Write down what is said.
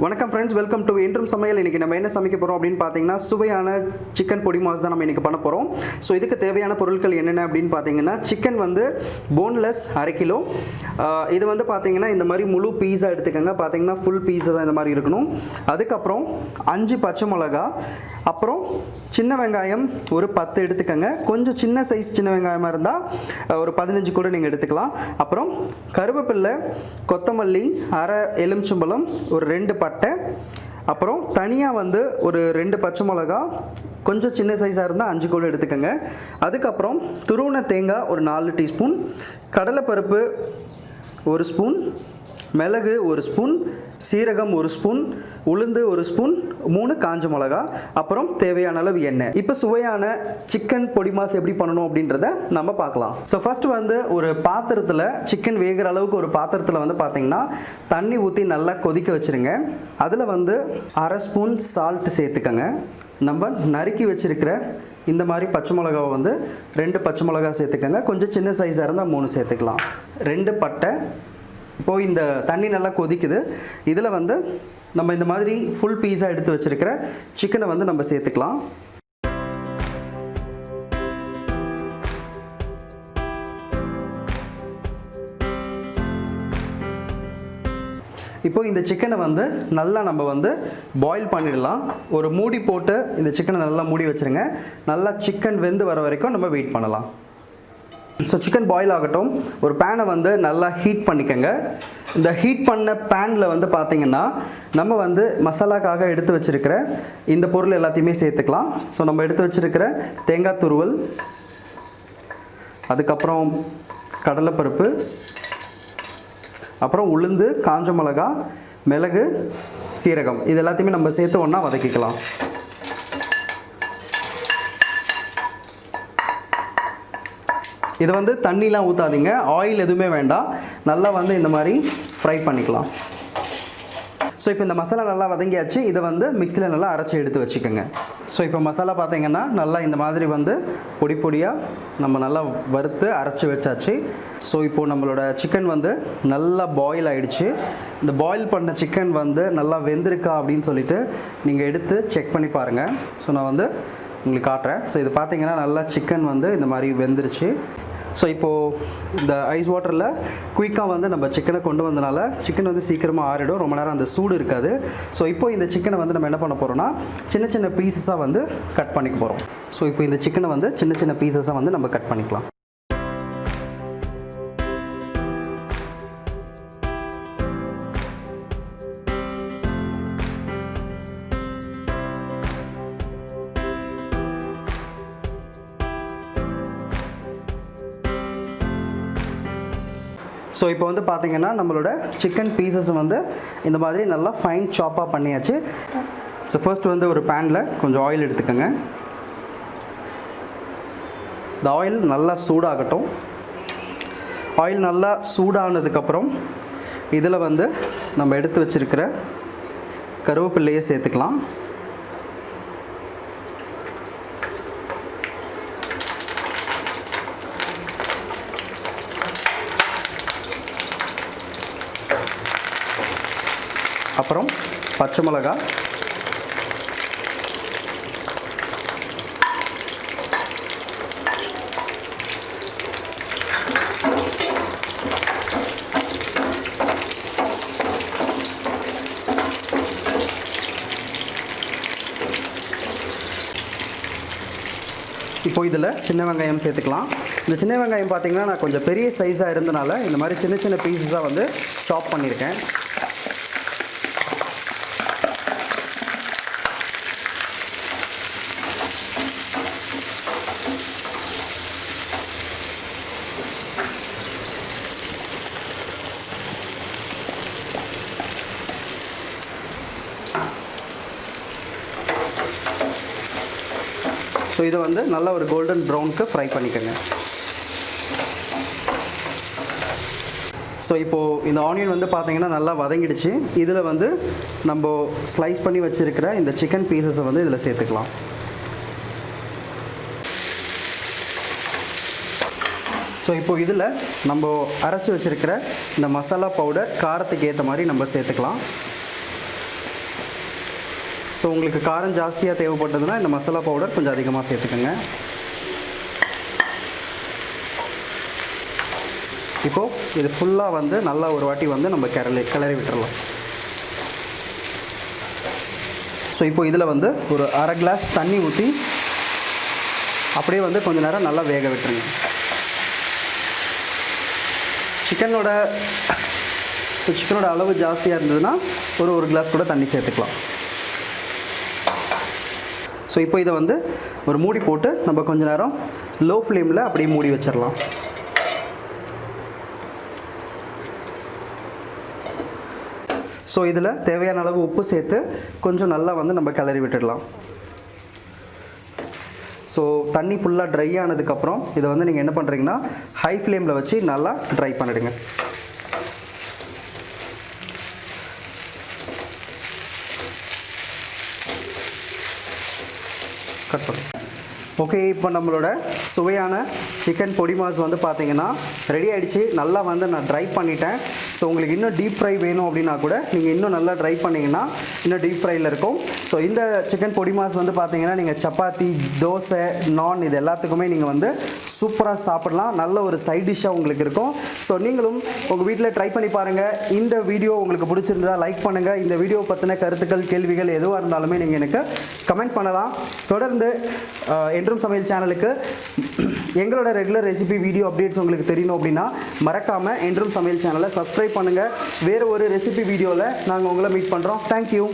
வணக்கம் friends, welcome to Endrum சமையல். இன்றைக்கி நம்ம என்ன சமைக்க போகிறோம் அப்படின்னு பார்த்தீங்கன்னா சுவையான சிக்கன் பொடிமாஸ் தான் நம்ம இன்றைக்கி பண்ண போகிறோம். ஸோ இதுக்கு தேவையான பொருட்கள் என்னென்ன அப்படின்னு பார்த்தீங்கன்னா சிக்கன் வந்து போன்லெஸ் 1/2 கிலோ. இது வந்து பார்த்தீங்கன்னா இந்த மாதிரி முழு பீஸா எடுத்துக்கோங்க. பார்த்தீங்கன்னா ஃபுல் பீஸா தான் இந்த மாதிரி இருக்கணும். அதுக்கப்புறம் 5 பச்சை மிளகா, அப்புறம் சின்ன வெங்காயம் ஒரு 10 எடுத்துக்கோங்க. கொஞ்சம் சின்ன சைஸ் சின்ன வெங்காயமாக இருந்தால் ஒரு 15 கூட நீங்கள் எடுத்துக்கலாம். அப்புறம் கருவேப்பிலை, கொத்தமல்லி, அரை எலுமிச்சம்பழம், ஒரு 2 பட்டை, அப்புறம் தனியாக வந்து ஒரு 2 பச்சை மிளகா, கொஞ்சம் சின்ன சைஸாக இருந்தால் 5 கூட எடுத்துக்கோங்க. அதுக்கப்புறம் துருவன தேங்காய் ஒரு 4 டீஸ்பூன், கடலைப்பருப்பு 1 ஸ்பூன், மிளகு 1 ஸ்பூன், சீரகம் 1 ஸ்பூன், உளுந்து 1 ஸ்பூன், 3 காஞ்ச மிளகா, அப்புறம் தேவையான அளவு எண்ணெய். இப்போ சுவையான சிக்கன் பொடிமாஸ் எப்படி பண்ணணும் அப்படின்றத நம்ம பார்க்கலாம். ஸோ ஃபர்ஸ்ட் வந்து ஒரு பாத்திரத்தில் சிக்கன் வேகிற அளவுக்கு ஒரு பாத்திரத்தில் வந்து பார்த்தீங்கன்னா தண்ணி ஊற்றி நல்லா கொதிக்க வச்சுருங்க. அதில் வந்து 1/2 ஸ்பூன் சால்ட் சேர்த்துக்கங்க. நம்ம நறுக்கி வச்சிருக்கிற இந்த மாதிரி பச்சை மிளகாவை வந்து 2 பச்சை மிளகா சேர்த்துக்கங்க. கொஞ்சம் சின்ன சைஸாக இருந்தால் 3 சேர்த்துக்கலாம். 2 பட்டை. இப்போது இந்த தண்ணி நல்லா கொதிக்குது. இதில் வந்து நம்ம இந்த மாதிரி ஃபுல் பீஸாக எடுத்து வச்சுருக்கிற சிக்கனை வந்து நம்ம சேர்த்துக்கலாம். இப்போது இந்த சிக்கனை வந்து நல்லா நம்ம வந்து பாயில் பண்ணிடலாம். ஒரு மூடி போட்டு இந்த சிக்கனை நல்லா மூடி வச்சுருங்க. நல்லா சிக்கன் வெந்து வர வரைக்கும் நம்ம வெயிட் பண்ணலாம். ஸோ சிக்கன் பாயில் ஆகட்டும். ஒரு பேனை வந்து நல்லா ஹீட் பண்ணிக்கோங்க. இந்த ஹீட் பண்ண பேனில் வந்து பார்த்திங்கன்னா நம்ம வந்து மசாலாக்காக எடுத்து வச்சுருக்கிற இந்த பொருள் எல்லாத்தையுமே சேர்த்துக்கலாம். ஸோ நம்ம எடுத்து வச்சுருக்கிற தேங்காய் துருவல், அதுக்கப்புறம் கடலைப்பருப்பு, அப்புறம் உளுந்து, காஞ்ச மிளகா, மிளகு, சீரகம், இது எல்லாத்தையுமே நம்ம சேர்த்து ஒன்றா வதக்கிக்கலாம். இது வந்து தண்ணிலாம் ஊற்றாதீங்க, ஆயில் எதுவுமே வேண்டாம். நல்லா வந்து இந்த மாதிரி ஃப்ரை பண்ணிக்கலாம். ஸோ இப்போ இந்த மசாலா நல்லா வதங்கியாச்சு. இதை வந்து மிக்சியில் நல்லா அரைச்சி எடுத்து வச்சுக்கோங்க. ஸோ இப்போ மசாலா பார்த்தீங்கன்னா நல்லா இந்த மாதிரி வந்து பொடி பொடியாக நம்ம நல்லா வறுத்து அரைச்சி வச்சாச்சு. ஸோ இப்போது நம்மளோட சிக்கன் வந்து நல்லா பாயில் ஆகிடுச்சு. இந்த பாயில் பண்ண சிக்கன் வந்து நல்லா வெந்திருக்கா அப்படின்னு சொல்லிட்டு நீங்கள் எடுத்து செக் பண்ணி பாருங்கள். ஸோ நான் வந்து உங்களுக்கு காட்டுறேன். ஸோ இது பார்த்தீங்கன்னா நல்லா சிக்கன் வந்து இந்த மாதிரி வெந்துருச்சு. ஸோ இப்போது இந்த ஐஸ் வாட்டரில் குயிக்காக வந்து நம்ம சிக்கனை கொண்டு வந்தனால சிக்கன் வந்து சீக்கிரமாக ஆறிடும், ரொம்ப நேரம் அந்த சூடு இருக்காது. ஸோ இப்போ இந்த சிக்கனை வந்து நம்ம என்ன பண்ண போகிறோம்னா சின்ன சின்ன பீசஸாக வந்து கட் பண்ணிக்க போகிறோம். ஸோ இப்போ இந்த சிக்கனை வந்து சின்ன சின்ன பீசஸாக வந்து நம்ம கட் பண்ணிக்கலாம். ஸோ இப்போ வந்து பார்த்திங்கன்னா நம்மளோட சிக்கன் பீசஸ் வந்து இந்த மாதிரி நல்லா ஃபைன் சாப்பாக பண்ணியாச்சு. ஸோ ஃபர்ஸ்ட் வந்து ஒரு பேனில் கொஞ்சம் ஆயில் எடுத்துக்கோங்க. இந்த ஆயில் நல்லா சூடாகட்டும். ஆயில் நல்லா சூடானதுக்கப்புறம் இதில் வந்து நம்ம எடுத்து வச்சுருக்கிற கருவேப்பிலையை சேர்த்துக்கலாம். அப்புறம் பச்சை மிளகா, இப்போ இதில் சின்ன வெங்காயம் சேர்த்துக்கலாம். இந்த சின்ன வெங்காயம் பார்த்திங்கன்னா நான் கொஞ்சம் பெரிய சைஸாக இருந்தனால இந்த மாதிரி சின்ன சின்ன பீஸஸாக வந்து சாப் பண்ணியிருக்கேன். ஸோ இதை வந்து நல்லா ஒரு கோல்டன் ப்ரௌனுக்கு ஃப்ரை பண்ணிக்கோங்க. ஸோ இப்போது இந்த ஆனியன் வந்து பார்த்திங்கன்னா நல்லா வதங்கிடுச்சு. இதில் வந்து நம்ம ஸ்லைஸ் பண்ணி வச்சுருக்கிற இந்த சிக்கன் பீசஸை வந்து இதில் சேர்த்துக்கலாம். ஸோ இப்போது இதில் நம்ம அரைச்சி வச்சுருக்கிற இந்த மசாலா பவுடர் காரத்துக்கு ஏற்ற மாதிரி நம்ம சேர்த்துக்கலாம். ஸோ உங்களுக்கு காரம் ஜாஸ்தியாக தேவைப்பட்டதுன்னா இந்த மசாலா பவுடர் கொஞ்சம் அதிகமாக சேர்த்துக்கோங்க. இப்போது இது ஃபுல்லாக வந்து நல்லா ஒரு வாட்டி வந்து நம்ம கிளறி விட்டுறலாம். ஸோ இப்போ இதில் வந்து ஒரு அரை கிளாஸ் தண்ணி ஊற்றி அப்படியே வந்து கொஞ்சம் நேரம் நல்லா வேக விட்டுருங்க. சிக்கனோட அளவு ஜாஸ்தியாக இருந்ததுன்னா ஒரு கிளாஸ் கூட தண்ணி சேர்த்துக்கலாம். ஸோ இப்போ இதை வந்து ஒரு மூடி போட்டு நம்ம கொஞ்ச நேரம் லோ ஃப்ளேமில் அப்படியே மூடி வச்சிடலாம். ஸோ இதில் தேவையான அளவு உப்பு சேர்த்து கொஞ்சம் நல்லா வந்து நம்ம கிளறி விட்டுடலாம். ஸோ தண்ணி ஃபுல்லாக ட்ரை ஆனதுக்கப்புறம் இதை வந்து நீங்கள் என்ன பண்ணுறீங்கன்னா ஹை ஃப்ளேமில் வச்சு நல்லா ட்ரை பண்ணிடுங்க. கட் பண்ணு. ஓகே, இப்போ நம்மளோட சுவையான சிக்கன் பொடிமாஸ் வந்து பார்த்தீங்கன்னா ரெடி ஆகிடுச்சு. நல்லா வந்து நான் ட்ரை பண்ணிட்டேன். ஸோ உங்களுக்கு இன்னும் டீப் ஃப்ரை வேணும் அப்படின்னா கூட நீங்கள் இன்னும் நல்லா ட்ரை பண்ணிங்கன்னா இன்னும் டீப் ஃப்ரையில் இருக்கும். ஸோ இந்த சிக்கன் பொடிமாஸ் வந்து பார்த்தீங்கன்னா நீங்கள் சப்பாத்தி, தோசை, நான் இது எல்லாத்துக்குமே நீங்கள் வந்து சூப்பராக சாப்பிடலாம். நல்ல ஒரு சைட் டிஷ்ஷாக உங்களுக்கு இருக்கும். ஸோ நீங்களும் உங்கள் வீட்டில் ட்ரை பண்ணி பாருங்கள். இந்த வீடியோ உங்களுக்கு பிடிச்சிருந்தா லைக் பண்ணுங்கள். இந்த வீடியோ பற்றின கருத்துக்கள், கேள்விகள் எதுவாக இருந்தாலுமே நீங்கள் எனக்கு கமெண்ட் பண்ணலாம். தொடர்ந்து என்றும் சமையல் சேனலுக்கு எங்களோட ரெகுலர் ரெசிபி வீடியோ அப்டேட்ஸ் உங்களுக்கு தெரியணும் அப்படின்னா மறக்காமல் என்றும் சமையல் சேனலை சப்ஸ்கிரைப் பண்ணுங்கள். வேறு ஒரு ரெசிபி வீடியோவில் நாங்கள் உங்களை மீட் பண்ணுறோம். தேங்க்யூ.